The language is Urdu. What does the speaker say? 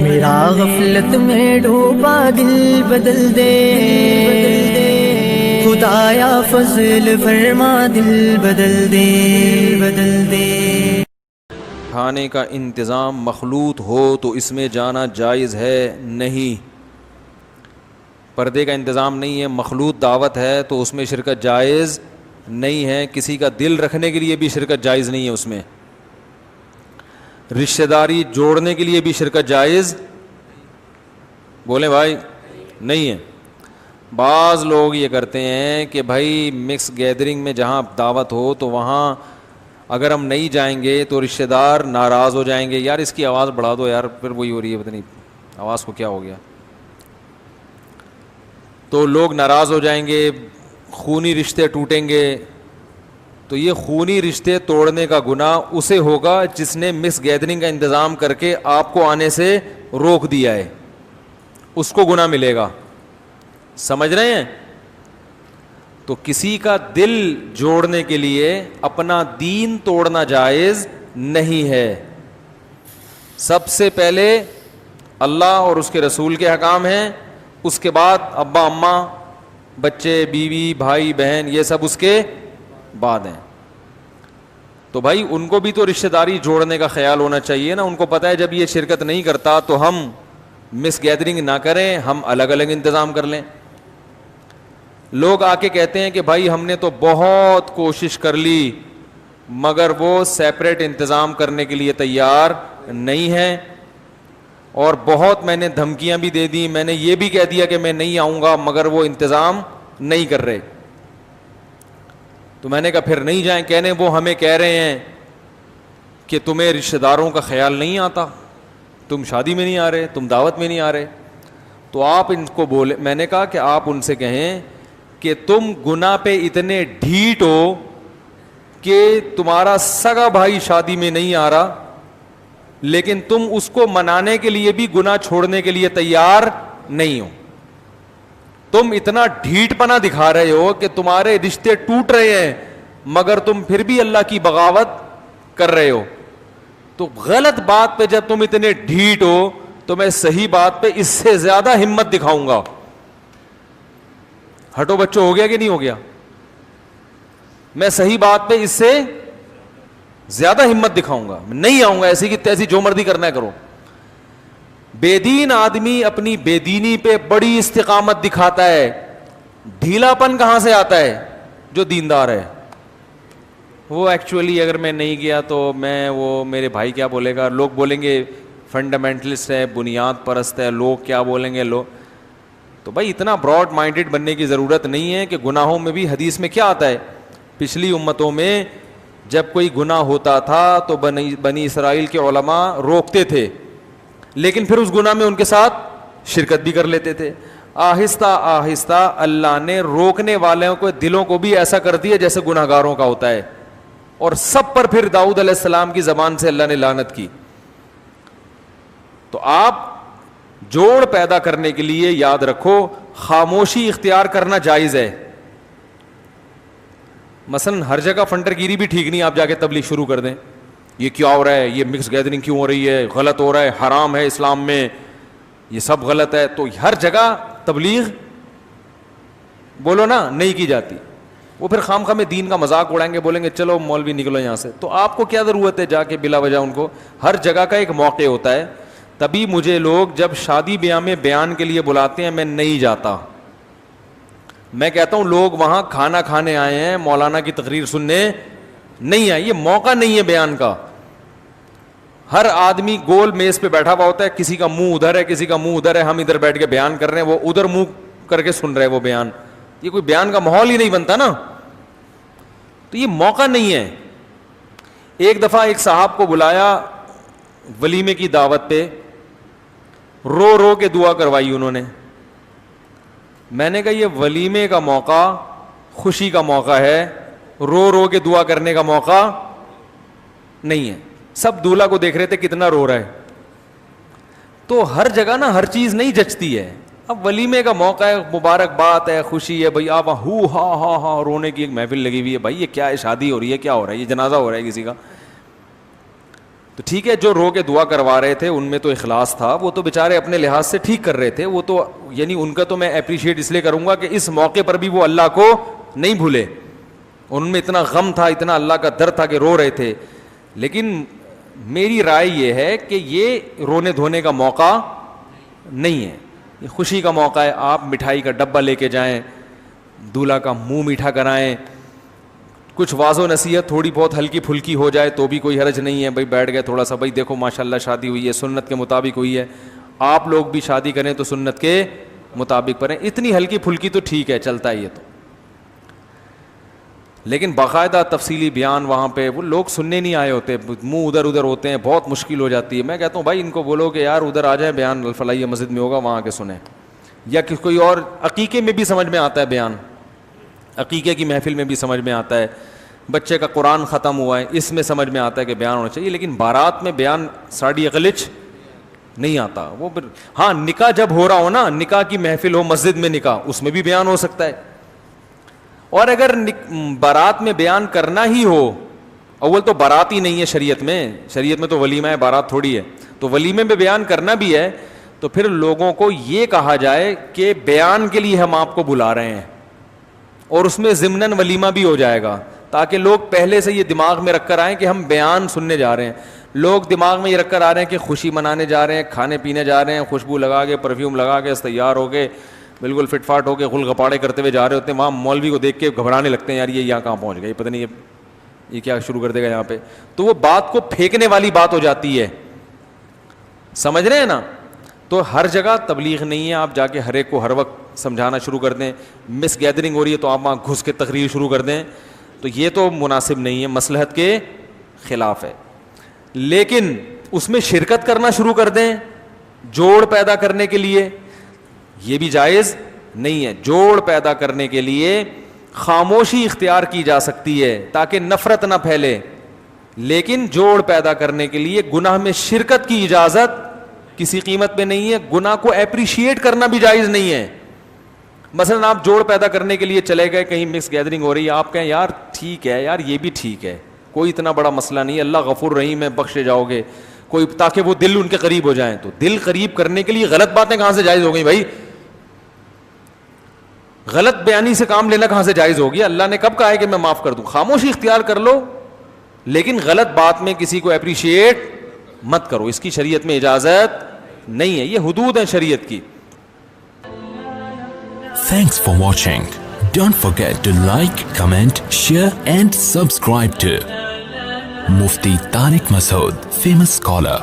میرا غفلت میں ڈوبا دل بدل دے، خدایا فضل فرما دل بدل دے، بدل دے۔ کھانے کا انتظام مخلوط ہو تو اس میں جانا جائز ہے نہیں، پردے کا انتظام نہیں ہے، مخلوط دعوت ہے تو اس میں شرکت جائز نہیں ہے، کسی کا دل رکھنے کے لیے بھی شرکت جائز نہیں ہے، اس میں رشتہ داری جوڑنے کے لیے بھی شرکت جائز بولیں بھائی نہیں ہے۔ بعض لوگ یہ کرتے ہیں کہ بھائی مکس گیدرنگ میں جہاں دعوت ہو تو وہاں اگر ہم نہیں جائیں گے تو رشتہ دار ناراض ہو جائیں گے، یار اس کی آواز بڑھا دو یار، پھر وہی ہو رہی ہے، پتہ نہیں آواز کو کیا ہو گیا، تو لوگ ناراض ہو جائیں گے، خونی رشتے ٹوٹیں گے۔ تو یہ خونی رشتے توڑنے کا گناہ اسے ہوگا جس نے مکس گیدرنگ کا انتظام کر کے آپ کو آنے سے روک دیا ہے، اس کو گناہ ملے گا، سمجھ رہے ہیں؟ تو کسی کا دل جوڑنے کے لیے اپنا دین توڑنا جائز نہیں ہے۔ سب سے پہلے اللہ اور اس کے رسول کے احکام ہیں، اس کے بعد ابا اماں، بچے، بیوی، بھائی بہن، یہ سب اس کے بعد ہیں۔ تو بھائی ان کو بھی تو رشتہ داری جوڑنے کا خیال ہونا چاہیے نا، ان کو پتہ ہے جب یہ شرکت نہیں کرتا تو ہم مس گیدرنگ نہ کریں، ہم الگ الگ انتظام کر لیں۔ لوگ آ کے کہتے ہیں کہ بھائی ہم نے تو بہت کوشش کر لی مگر وہ سیپریٹ انتظام کرنے کے لیے تیار نہیں ہے، اور بہت میں نے دھمکیاں بھی دے دی، میں نے یہ بھی کہہ دیا کہ میں نہیں آؤں گا مگر وہ انتظام نہیں کر رہے۔ تو میں نے کہا پھر نہیں جائیں، کہنے وہ ہمیں کہہ رہے ہیں کہ تمہیں رشتہ داروں کا خیال نہیں آتا، تم شادی میں نہیں آ رہے، تم دعوت میں نہیں آ رہے۔ تو آپ ان کو بولے، میں نے کہا کہ آپ ان سے کہیں کہ تم گناہ پہ اتنے ڈھیٹ ہو کہ تمہارا سگا بھائی شادی میں نہیں آ رہا لیکن تم اس کو منانے کے لیے بھی گناہ چھوڑنے کے لیے تیار نہیں ہو، تم اتنا ڈھیٹ پنا دکھا رہے ہو کہ تمہارے رشتے ٹوٹ رہے ہیں مگر تم پھر بھی اللہ کی بغاوت کر رہے ہو۔ تو غلط بات پہ جب تم اتنے ڈھیٹ ہو تو میں صحیح بات پہ اس سے زیادہ ہمت دکھاؤں گا۔ ہٹو بچوں، ہو گیا کہ نہیں ہو گیا؟ میں صحیح بات پہ اس سے زیادہ ہمت دکھاؤں گا، نہیں آؤں گا ایسی کی تیسی، جو مرضی کرنا ہے کرو۔ بے دین آدمی اپنی بے دینی پہ بڑی استقامت دکھاتا ہے، ڈھیلا پن کہاں سے آتا ہے؟ جو دیندار ہے وہ ایکچولی اگر میں نہیں گیا تو میں وہ میرے بھائی کیا بولے گا، لوگ بولیں گے فنڈامنٹلسٹ ہے، بنیاد پرست ہے، لوگ کیا بولیں گے لوگ۔ تو بھائی اتنا براڈ مائنڈڈ بننے کی ضرورت نہیں ہے کہ گناہوں میں بھی حدیث میں کیا آتا ہے، پچھلی امتوں میں جب کوئی گناہ ہوتا تھا تو بنی اسرائیل کے علماء روکتے تھے لیکن پھر اس گناہ میں ان کے ساتھ شرکت بھی کر لیتے تھے۔ آہستہ آہستہ اللہ نے روکنے والوں کو دلوں کو بھی ایسا کر دیا جیسے گناہ گاروں کا ہوتا ہے، اور سب پر پھر داؤد علیہ السلام کی زبان سے اللہ نے لعنت کی۔ تو آپ جوڑ پیدا کرنے کے لیے یاد رکھو خاموشی اختیار کرنا جائز ہے۔ مثلا ہر جگہ فنٹر گیری بھی ٹھیک نہیں، آپ جا کے تبلیغ شروع کر دیں، یہ کیا ہو رہا ہے، یہ مکس گیدرنگ کیوں ہو رہی ہے، غلط ہو رہا ہے، حرام ہے اسلام میں، یہ سب غلط ہے، تو ہر جگہ تبلیغ بولو نا نہیں کی جاتی۔ وہ پھر خام خواہ میں دین کا مذاق اڑائیں گے، بولیں گے چلو مولوی نکلو یہاں سے۔ تو آپ کو کیا ضرورت ہے جا کے بلا وجہ ان کو، ہر جگہ کا ایک موقع ہوتا ہے۔ تبھی مجھے لوگ جب شادی بیاہ میں بیان کے لیے بلاتے ہیں میں نہیں جاتا، میں کہتا ہوں لوگ وہاں کھانا کھانے آئے ہیں، مولانا کی تقریر سننے نہیں آئے، یہ موقع نہیں ہے بیان کا۔ ہر آدمی گول میز پہ بیٹھا ہوا ہوتا ہے، کسی کا منہ ادھر ہے، کسی کا منہ ادھر ہے، ہم ادھر بیٹھ کے بیان کر رہے ہیں، وہ ادھر منہ کر کے سن رہے ہیں وہ بیان، یہ کوئی بیان کا ماحول ہی نہیں بنتا نا، تو یہ موقع نہیں ہے۔ ایک دفعہ ایک صاحب کو بلایا ولیمے کی دعوت پہ، رو رو کے دعا کروائی انہوں نے۔ میں نے کہا یہ ولیمے کا موقع خوشی کا موقع ہے، رو رو کے دعا کرنے کا موقع نہیں ہے۔ سب دولہا کو دیکھ رہے تھے کتنا رو رہا ہے، تو ہر جگہ نا ہر چیز نہیں جچتی ہے۔ اب ولیمے کا موقع ہے، مبارک بات ہے، خوشی ہے، بھائی آپ ہو ہا ہا ہا رونے کی ایک محفل لگی ہوئی ہے، بھائی یہ کیا ہے، شادی ہو رہی ہے، کیا ہو رہا ہے، یہ جنازہ ہو رہا ہے کسی کا۔ تو ٹھیک ہے, جو رو کے دعا کروا رہے تھے ان میں تو اخلاص تھا, وہ تو بیچارے اپنے لحاظ سے ٹھیک کر رہے تھے, وہ تو یعنی ان کا تو میں اپریشیٹ اس لیے کروں گا کہ اس موقع پر بھی وہ اللہ کو نہیں بھولے, ان میں اتنا غم تھا, اتنا اللہ کا درد تھا کہ رو رہے تھے. لیکن میری رائے یہ ہے کہ یہ رونے دھونے کا موقع نہیں ہے, یہ خوشی کا موقع ہے. آپ مٹھائی کا ڈبہ لے کے جائیں, دولہا کا منہ میٹھا کرائیں, کچھ واض و نصیحت تھوڑی بہت ہلکی پھلکی ہو جائے تو بھی کوئی حرج نہیں ہے. بھائی بیٹھ گئے تھوڑا سا, بھائی دیکھو ماشاءاللہ شادی ہوئی ہے, سنت کے مطابق ہوئی ہے, آپ لوگ بھی شادی کریں تو سنت کے مطابق کریں. اتنی ہلکی پھلکی تو ٹھیک ہے, چلتا ہے یہ تو. لیکن باقاعدہ تفصیلی بیان وہاں پہ وہ لوگ سننے نہیں آئے ہوتے, منہ ادھر ادھر ہوتے ہیں, بہت مشکل ہو جاتی ہے. میں کہتا ہوں بھائی ان کو بولو کہ یار ادھر آ جائیں, بیان الفلاحیہ مسجد میں ہوگا, وہاں آ کے سنیں. یا کوئی اور عقیقے میں بھی سمجھ میں آتا ہے بیان, عقیقے کی محفل میں بھی سمجھ میں آتا ہے, بچے کا قرآن ختم ہوا ہے اس میں سمجھ میں آتا ہے کہ بیان ہونا چاہیے. لیکن بارات میں بیان ساڑی اقلچ نہیں آتا. وہ ہاں نکاح جب ہو رہا ہو نا, نکاح کی محفل ہو مسجد میں نکاح, اس میں بھی بیان ہو سکتا ہے. اور اگر بارات میں بیان کرنا ہی ہو, اول تو بارات ہی نہیں ہے شریعت میں تو ولیمہ ہے, بارات تھوڑی ہے, تو ولیمے میں بیان کرنا بھی ہے تو پھر لوگوں کو یہ کہا جائے کہ بیان کے لیے ہم آپ کو بلا رہے ہیں, اور اس میں ضمناً ولیمہ بھی ہو جائے گا, تاکہ لوگ پہلے سے یہ دماغ میں رکھ کر آئیں کہ ہم بیان سننے جا رہے ہیں. لوگ دماغ میں یہ رکھ کر آ رہے ہیں کہ خوشی منانے جا رہے ہیں, کھانے پینے جا رہے ہیں, خوشبو لگا کے پرفیوم لگا کے تیار ہو کے بالکل فٹ فاٹ ہو کے غل غپاڑے کرتے ہوئے جا رہے ہوتے ہیں. وہاں مولوی کو دیکھ کے گھبرانے لگتے ہیں, یار یہ یہاں کہاں پہنچ گئے, پتہ نہیں یہ کیا شروع کر دے گا یہاں پہ. تو وہ بات کو پھینکنے والی بات ہو جاتی ہے, سمجھ رہے ہیں نا. تو ہر جگہ تبلیغ نہیں ہے, آپ جا کے ہر ایک کو ہر وقت سمجھانا شروع کر دیں. مس گیدرنگ ہو رہی ہے تو آپ وہاں گھس کے تقریر شروع کر دیں, تو یہ تو مناسب نہیں ہے, مصلحت کے خلاف ہے. لیکن اس میں شرکت کرنا شروع کر دیں جوڑ پیدا کرنے کے لیے, یہ بھی جائز نہیں ہے. جوڑ پیدا کرنے کے لیے خاموشی اختیار کی جا سکتی ہے تاکہ نفرت نہ پھیلے, لیکن جوڑ پیدا کرنے کے لیے گناہ میں شرکت کی اجازت کسی قیمت پہ نہیں ہے. گناہ کو اپریشیٹ کرنا بھی جائز نہیں ہے. مثلا آپ جوڑ پیدا کرنے کے لیے چلے گئے, کہیں مکس گیدرنگ ہو رہی ہے, آپ کہیں یار ٹھیک ہے یار یہ بھی ٹھیک ہے, کوئی اتنا بڑا مسئلہ نہیں ہے, اللہ غفور رحیم ہے, بخشے جاؤ گے کوئی, تاکہ وہ دل ان کے قریب ہو جائیں. تو دل قریب کرنے کے لیے غلط باتیں کہاں سے جائز ہو گئی بھائی؟ غلط بیانی سے کام لینا کہاں سے جائز ہو گیا؟ اللہ نے کب کہا ہے کہ میں معاف کر دوں؟ خاموشی اختیار کر لو, لیکن غلط بات میں کسی کو اپریشیٹ مت کرو, اس کی شریعت میں اجازت نہیں ہے, یہ حدود ہیں شریعت کی. Thanks for watching. Don't forget to like, comment, share and subscribe to Mufti Tariq Masood, famous scholar.